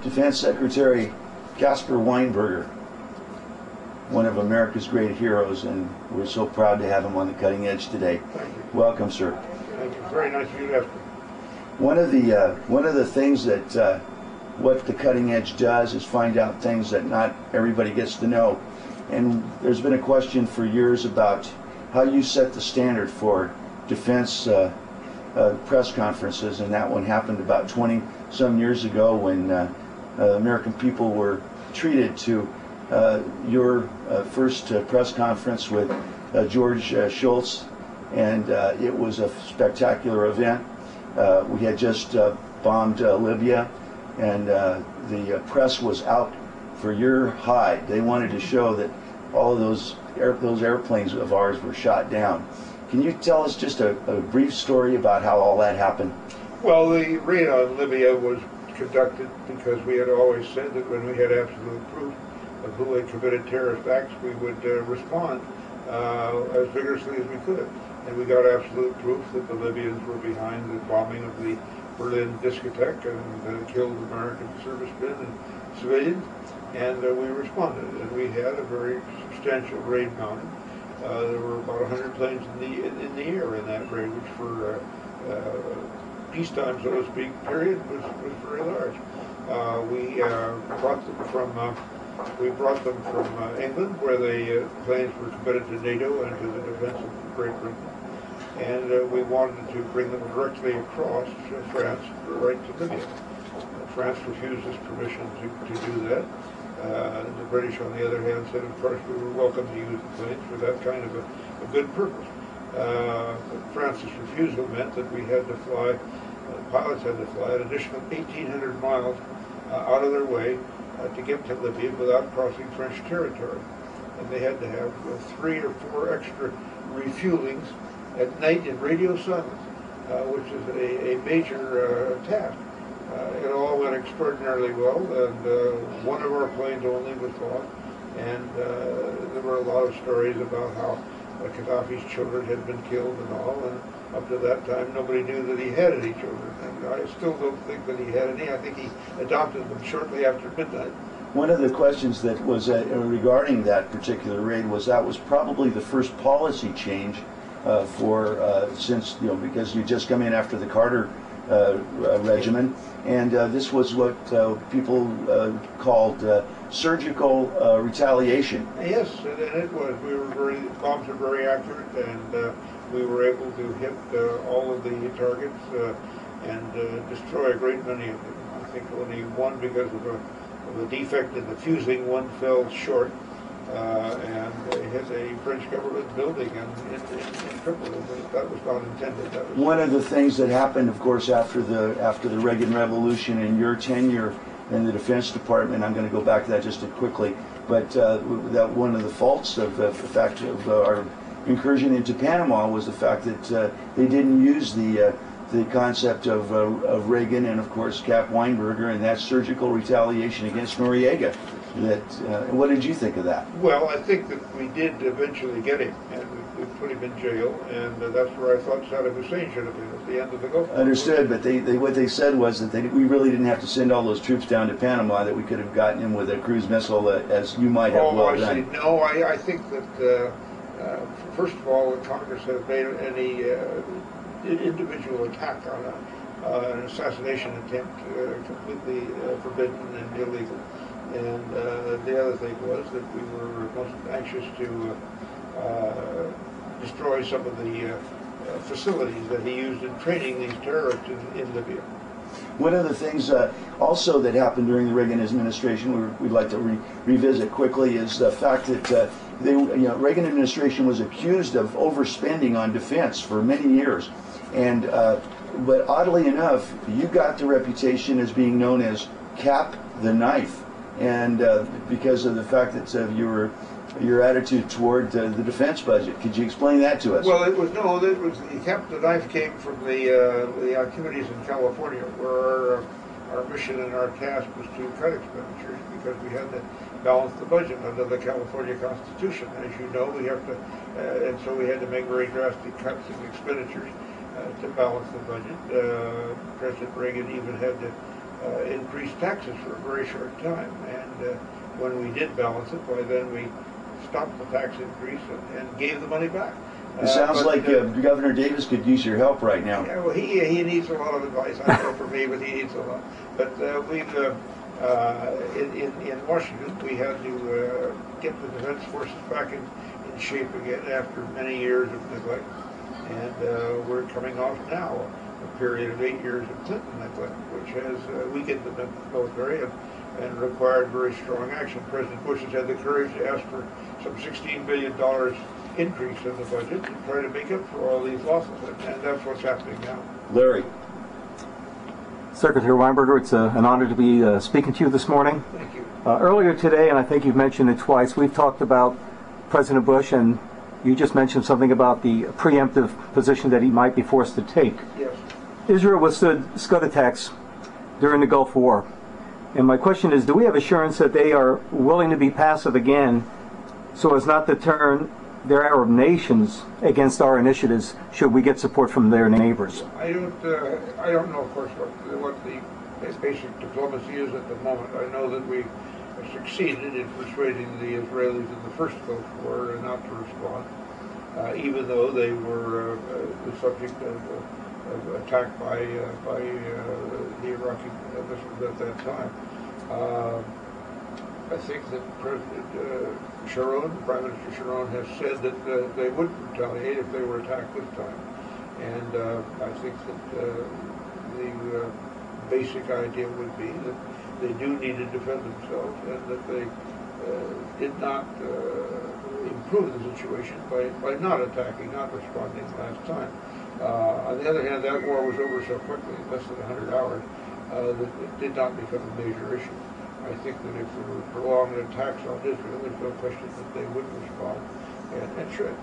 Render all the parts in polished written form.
Defense Secretary Caspar Weinberger, one of America's great heroes, and we're so proud to have him on the cutting edge today. Thank you. Welcome, sir. Thank you. Very nice of you to ask me. One of the things that what the cutting edge does is find out things that not everybody gets to know. And there's been a question for years about how you set the standard for defense press conferences, and that one happened about 20 some years ago when American people were treated to your first press conference with George Shultz, and it was a spectacular event. We had just bombed Libya, and the press was out for your hide. They wanted to show that all of those airplanes of ours were shot down. Can you tell us just a brief story about how all that happened? Well, the raid on Libya was conducted because we had always said that when we had absolute proof of who had committed terrorist acts, we would respond as vigorously as we could. And we got absolute proof that the Libyans were behind the bombing of the Berlin discotheque and killed American servicemen and civilians. And we responded, and we had a very substantial raid mounted. There were about 100 planes in the air in that raid, which for peacetime, so to speak, period, was very large. We brought them from England, where the planes were committed to NATO and to the defense of Great Britain, and we wanted to bring them directly across France, right to Libya. France refused us permission to do that. The British, on the other hand, said, of course, we were welcome to use the planes for that kind of a good purpose. France's refusal meant that we had to fly, pilots had to fly an additional 1,800 miles out of their way to get to Libya without crossing French territory. And they had to have 3 or 4 extra refuelings at night in radio silence, which is a major task. It all went extraordinarily well, and one of our planes only was lost, and there were a lot of stories about how Gaddafi's children had been killed and all, and up to that time nobody knew that he had any children, and I still don't think that he had any. I think he adopted them shortly after midnight. One of the questions that was regarding that particular raid was that was probably the first policy change since, because you just come in after the Carter regimen, and this was what people called surgical retaliation. Yes, and it was. Bombs were very accurate, and we were able to hit all of the targets and destroy a great many of them. I think only one, because of a defect in the fusing, one fell short and hit a French government building in Tripoli. That was not intended. That was one of the things that happened, of course, after the Reagan Revolution and your tenure in the Defense Department. I'm going to go back to that just quickly, but that one of the faults of the fact of our incursion into Panama was the fact that they didn't use the concept of Reagan and, of course, Cap Weinberger and that surgical retaliation against Noriega. What did you think of that? Well, I think that we did eventually get him, and we put him in jail, and that's where I thought Saddam Hussein should have been, at the end of the Gulf War. Understood, but what they said was that we really didn't have to send all those troops down to Panama, that we could have gotten him with a cruise missile, as you might have well done. I see. No, I think that, first of all, Congress has made any individual attack on an assassination attempt completely forbidden and illegal. And the other thing was that we were most anxious to destroy some of the facilities that he used in training these terrorists in Libya. One of the things also that happened during the Reagan administration, we'd like to revisit quickly, is the fact that Reagan administration was accused of overspending on defense for many years, and but oddly enough, you got the reputation as being known as Cap the Knife, and because of the fact that your attitude toward the defense budget. Could you explain that to us? Well, the Cap the Knife came from the activities in California, where our mission and our task was to cut expenditures, because we had to balance the budget under the California Constitution. As you know, we have to, and so we had to make very drastic cuts in expenditures to balance the budget. President Reagan even had to increased taxes for a very short time. And when we did balance it, by then we stopped the tax increase and gave the money back. It sounds like Governor Davis could use your help right now. Yeah, well, he needs a lot of advice. I know for me, but he needs a lot. But we've in Washington, we had to get the defense forces back in shape again after many years of neglect, and we're coming off now a period of 8 years of Clinton neglect, which has weakened the military and required very strong action. President Bush has had the courage to ask for some $16 billion increase in the budget to try to make up for all these losses, and that's what's happening now. Larry. Secretary Weinberger, it's an honor to be speaking to you this morning. Thank you. Earlier today, and I think you've mentioned it twice, we've talked about President Bush, and you just mentioned something about the preemptive position that he might be forced to take. Yes. Israel withstood Scud attacks during the Gulf War. And my question is, do we have assurance that they are willing to be passive again so as not to turn their Arab nations against our initiatives should we get support from their neighbors? I don't know, of course, what the basic diplomacy is at the moment. I know that we succeeded in persuading the Israelis in the first Gulf War not to respond, even though they were the subject of attack by the Iraqi missiles at that time. I think that President Sharon, Prime Minister Sharon, has said that they would retaliate if they were attacked this time. And I think that the basic idea would be that they do need to defend themselves, and that they did not improve the situation by not attacking, not responding last time. On the other hand, that war was over so quickly, less than 100 hours, that it did not become a major issue. I think that if there were prolonged attacks on Israel, there's no question that they would respond, and should.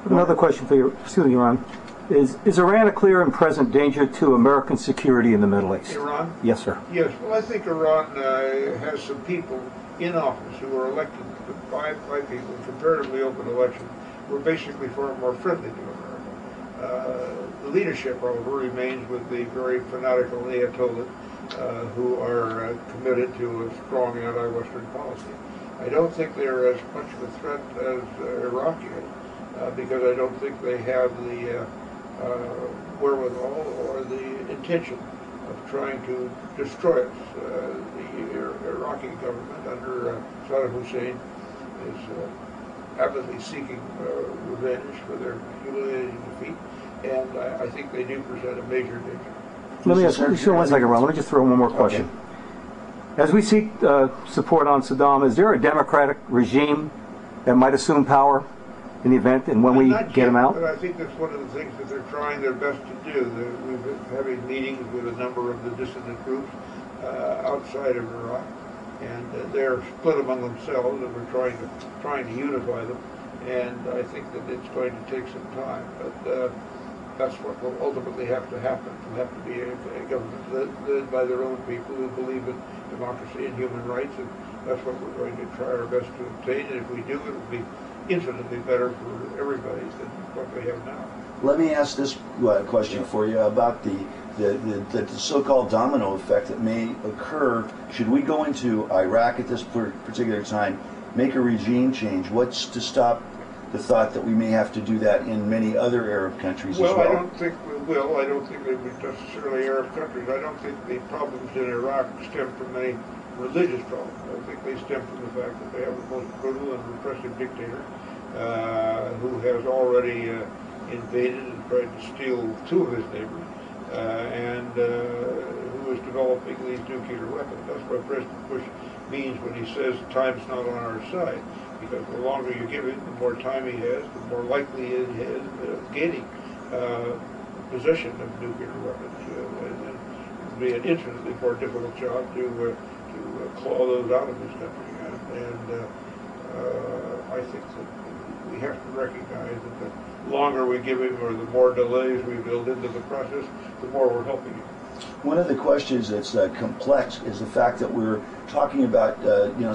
Another question for you, excuse me, Iran. Is Iran a clear and present danger to American security in the Middle East? Iran? Yes, sir. Yes. Well, I think Iran has some people in office who are elected by people in comparatively open elections who are basically far more friendly to America. The leadership, however, remains with the very fanatical Ayatollahs who are committed to a strong anti-Western policy. I don't think they're as much of a threat as Iraq is, because I don't think they have the wherewithal or the intention of trying to destroy us. The Iraqi government under Saddam Hussein is avidly seeking revenge for their humiliating defeat, and I think they do present a major danger. Let me ask you one second, Ron. Let me just throw one more question. Okay. As we seek support on Saddam, is there a democratic regime that might assume power in the event and when we get him out? But I think that's one of the things that they're trying their best to do. We've been having meetings with a number of the dissident groups outside of Iraq, and they're split among themselves, and we're trying to unify them. And I think that it's going to take some time, but that's what will ultimately have to happen. It'll have to be a government led by their own people who believe in democracy and human rights, and that's what we're going to try our best to obtain. And if we do, it will be infinitely better for everybody than what we have now. Let me ask this question for you about the so-called domino effect that may occur should we go into Iraq at this particular time, make a regime change. What's to stop the thought that we may have to do that in many other Arab countries as well? Well, I don't think we will. I don't think they would necessarily Arab countries. I don't think the problems in Iraq stem from any religious problems. I think they stem from the fact that they have the most brutal and repressive dictator who has already invaded and tried to steal two of his neighbors, and who is developing these nuclear weapons. That's what President Bush means when he says time's not on our side, because the longer you give him, the more time he has, the more likely he is gaining possession of nuclear weapons. And it will be an infinitely more difficult job to claw those out of this country. And I think that we have to recognize that the longer we give him, or the more delays we build into the process, the more we're helping him. One of the questions that's complex is the fact that we're talking about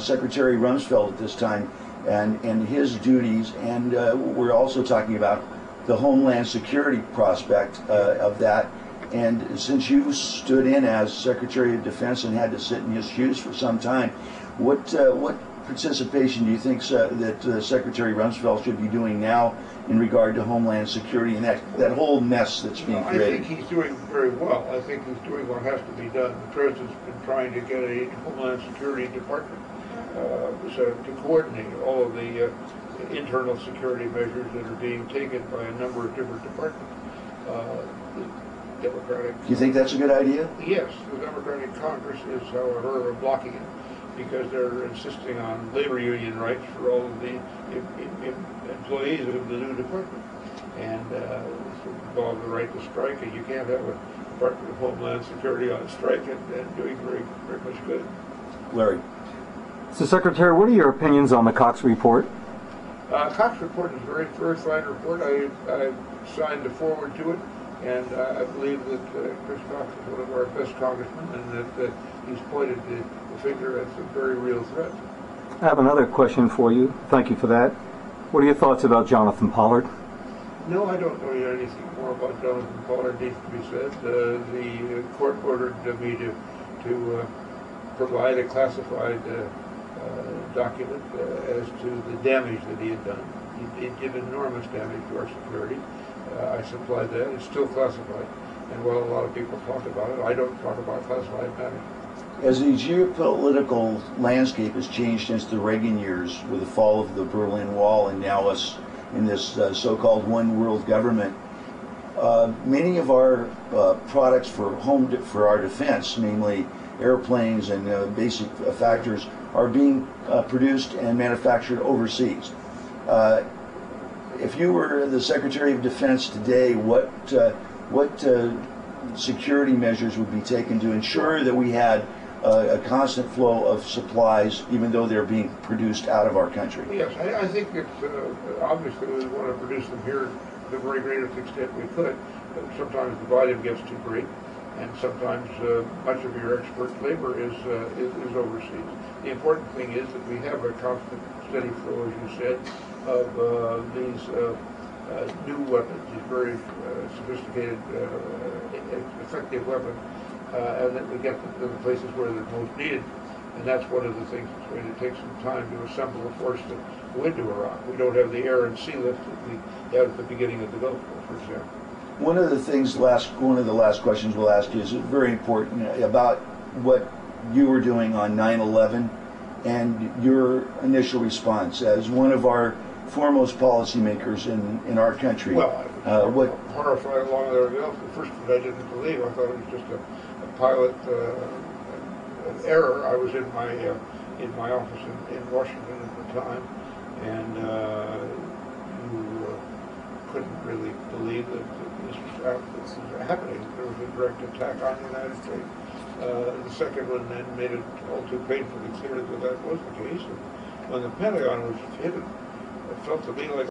Secretary Rumsfeld at this time and his duties, and we're also talking about the homeland security prospect of that. And since you stood in as Secretary of Defense and had to sit in his shoes for some time, what participation do you think that Secretary Rumsfeld should be doing now in regard to Homeland Security and that whole mess that's being created? I think he's doing very well. I think he's doing what has to be done. The President's been trying to get a Homeland Security Department to coordinate all of the internal security measures that are being taken by a number of different departments. Democratic. Do you think that's a good idea? Yes, the Democratic Congress is, however, blocking it because they're insisting on labor union rights for all of the employees of the new department, and involve the right to strike. And you can't have a Department of Homeland Security on strike and doing very, very much good. Larry. So, Secretary, what are your opinions on the Cox report? Cox report is a very, very fine report. I signed a forward to it, and I believe that Chris Cox is one of our best congressmen, and that he's pointed the finger at some very real threats. I have another question for you. Thank you for that. What are your thoughts about Jonathan Pollard? No, I don't know anything more about Jonathan Pollard needs to be said. The court ordered me to provide a classified document as to the damage that he had done. He did enormous damage to our security. I supplied that. It's still classified. And while a lot of people talk about it, I don't talk about classified matters. As the geopolitical landscape has changed since the Reagan years with the fall of the Berlin Wall and now us in this so-called one world government, many of our products for our defense, namely airplanes and basic factors, are being produced and manufactured overseas. If you were the Secretary of Defense today, what security measures would be taken to ensure that we had a constant flow of supplies, even though they're being produced out of our country? Yes, I think it's obviously we want to produce them here to the very greatest extent we could. But sometimes the volume gets too great, and sometimes much of your expert labor is overseas. The important thing is that we have a constant, steady flow, as you said, of these new weapons, these very sophisticated, effective weapons, and that we get them to the places where they're most needed. And that's one of the things that's going to take some time to assemble a force to go into Iraq. We don't have the air and sea lift that we had at the beginning of the Gulf War, for example. One of the last questions we'll ask you is very important about what you were doing on 9/11 and your initial response as one of our foremost policymakers in our country. Well, I was horrified along there. The first thing I didn't believe, I thought it was just a pilot an error. I was in my office in Washington at the time, and you couldn't really believe that this was happening. There was a direct attack on the United States. The second one then made it all too painfully clear that that was the case. And when the Pentagon was hit, it felt to me like